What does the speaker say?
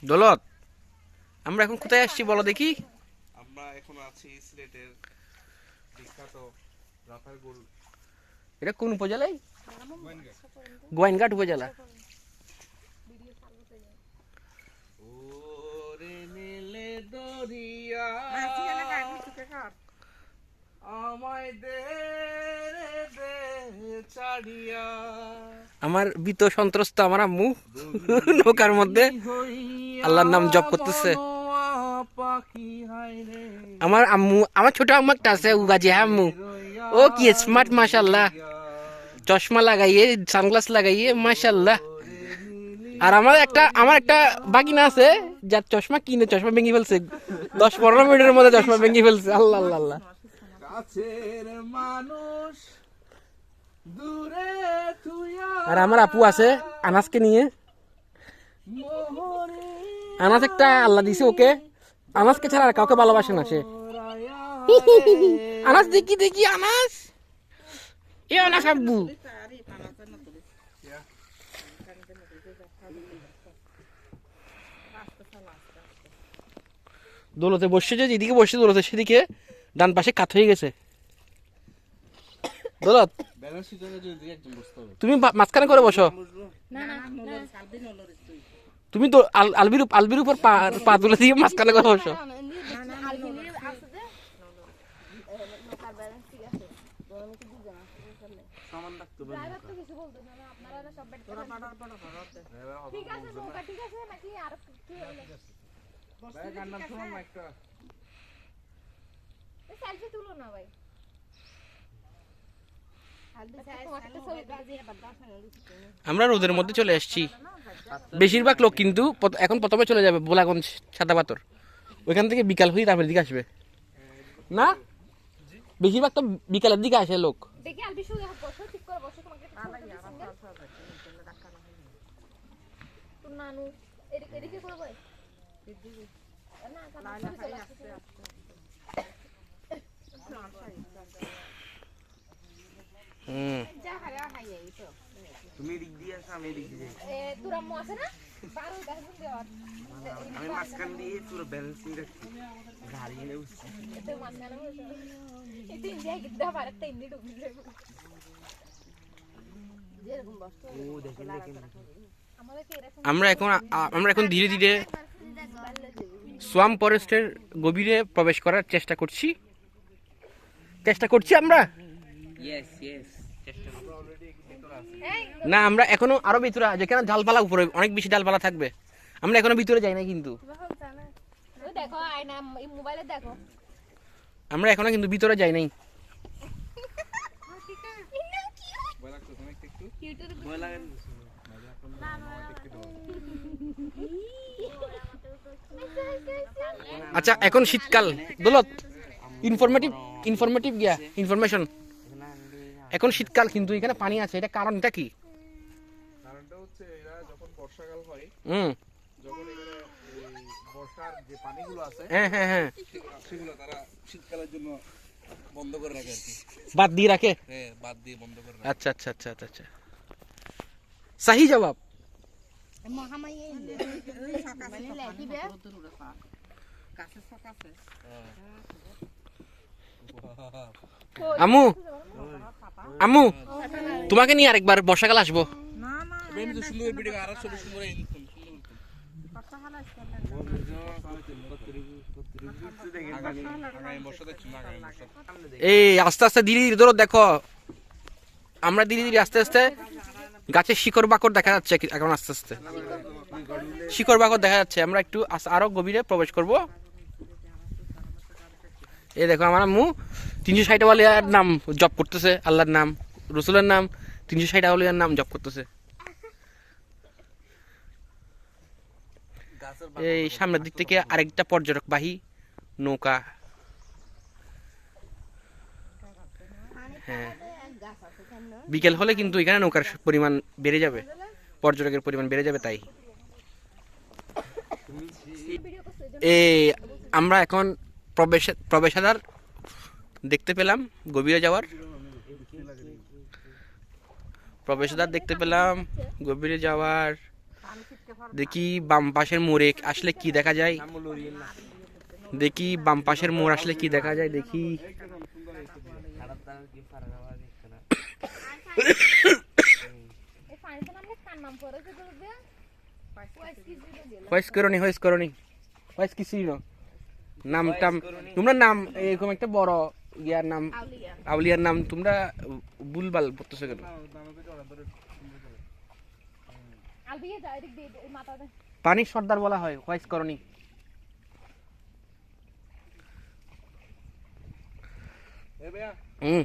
দৌলত, আমরা এখন কোথায় আসছি বলো দেখি? আমরা এখন আছি সিলেটের বিখ্যাত রাতারগুল। এটা কোন উপজেলায়? গোয়াইনঘাট উপজেলা। ওরে নীলে দরিয়া আমায় দে রে দে ছাড়িয়া। আমার ভীত সন্ত্রস্ত আমার আম্মু নৌকার মধ্যে আল্লাহর নাম জপ করতেছে। আমার আম্মু, আমার ছোট আম্মু একটা আছে উগাজি আম্মু, ও কি স্মার্ট মাশাআল্লাহ, চশমা লাগাইয়ে সানগ্লাস লাগাইয়ে মাশাআল্লাহ। আর আমার একটা বাগিনা আছে যার চশমা কিনে চশমা ভেঙে ফেলছে, 10-15 মিনিটের মধ্যে চশমা ভেঙে ফেলছে। আল্লাহ আল্লাহ আল্লাহ। কাছের মানুষ দূরে তুইয়া আর আমার আপু আছে আনাসকে নিয়ে। মোহরে আনাস একটা আল্লাহ দিছে ওকে, আনাসকে ছাড়া আর কাউকে ভালোবাসে না সে। আনাস দেখি দেখি আনাস, এ আনাস আব্বু। দৌলতে বসছে, যে যেদিকে বসছে দৌলতে সেদিকে ডান পাশে কাত হয়ে গেছে। দৌলত, ব্যালেন্স শিটে যদি একজন বসতে হবে। তুমি মাঝখানে করে বসো। তুমি তো আলবির উপর পা তুলে দিয়ে মাঝখানে করে বসো। আমরা রোদের মধ্যে চলে আসছি। বেশিরভাগ লোক কিন্তু এখন প্রথমে চলে যাবে বোলাগঞ্জ সাদা পাথর, ওইখান থেকে বিকাল হয়ে তারপর দিকে আসবে না, বেশিরভাগ তো বিকালের দিকে আসে লোক। তুমি দিক দিয়ে আসো, আমি দিক দিয়ে আমি মাঝখান দিয়ে পুরো ব্যালেন্স নিয়ে রাখছি, গাড়ি এনে উঠছি। আমরা এখন ধীরে ধীরে সোয়াম ফরেস্টের গভীরে প্রবেশ করার চেষ্টা করছি আমরা। না, আমরা এখনো আরো ভিতরে, যেখানে ডালপালা উপরে অনেক বেশি ডালপালা থাকবে, আমরা এখনো ভিতরে যাই না কিন্তু। আমরা এখনো কিন্তু ভিতরে যাই নাই। আচ্ছা, এখন শীতকাল দৌলত, ইনফরমেশন, এখন শীতকাল কিন্তু এখানে পানি আছে, এটা কারণটা কি? কারণটা হচ্ছে এরা যখন বর্ষাকাল হয়, যখন এখানে এই বর্ষার যে পানিগুলো আছে, হ্যাঁ, সেগুলো তারা শীতকালের জন্য বন্ধ করে রাখে আর কি। বাদ দিয়ে রাখে। হ্যাঁ, বাদ দিয়ে বন্ধ করে রাখে। আচ্ছা। সহি জবাব। আম্মু তোমাকে নিয়ে আরেকবার বর্ষাকাল আসবো। বেনি তো সুন্দর ভিডিও আর ছবি সুন্দর এই এই আস্তে আস্তে ধীরে ধীরে ধরো, দেখো আমরা ধীরে ধীরে আস্তে আস্তে গাছের শিকড় বাকড় দেখা যাচ্ছে এখন, আস্তে আস্তে শিকড় বাকড় দেখা যাচ্ছে। আমরা একটু আরো গভীরে প্রবেশ করব। এই দেখো আমার আম্মু 360 আউলিয়ার নাম জপ করতেছে, আল্লাহর নাম, রসুলের নাম, 360 আউলিয়ার নাম জপ করতেছে। এই সামনের দিক থেকে আরেকটা পর্যটকবাহী নৌকা। হ্যাঁ, বিকেল হলে কিন্তু এখানে নৌকার পরিমাণ বেড়ে যাবে, পর্যটকের পরিমাণ বেড়ে যাবে। তাই এই আমরা এখন প্রবেশাদ্বার দেখতে পেলাম, গভীরে যাওয়ার প্রবেশদ্বার দেখতে পেলাম, গভীরে যাওয়ার দেখি বাম পাশের মোড়ে আসলে কি দেখা যায়, দেখি বাম পাশের মোড় আসলে কি দেখা যায়, দেখি হয়েস করনি হয়েস কি ছিল নাম টাম তোমরা নাম এরকম একটা বড় ইয়ার নাম আউলিয়ার নাম তোমরা ভুলভাল পড়তেছো কেন? পানির সর্দার বলা হয় হয়েস করনি। এ ভাইয়া হুম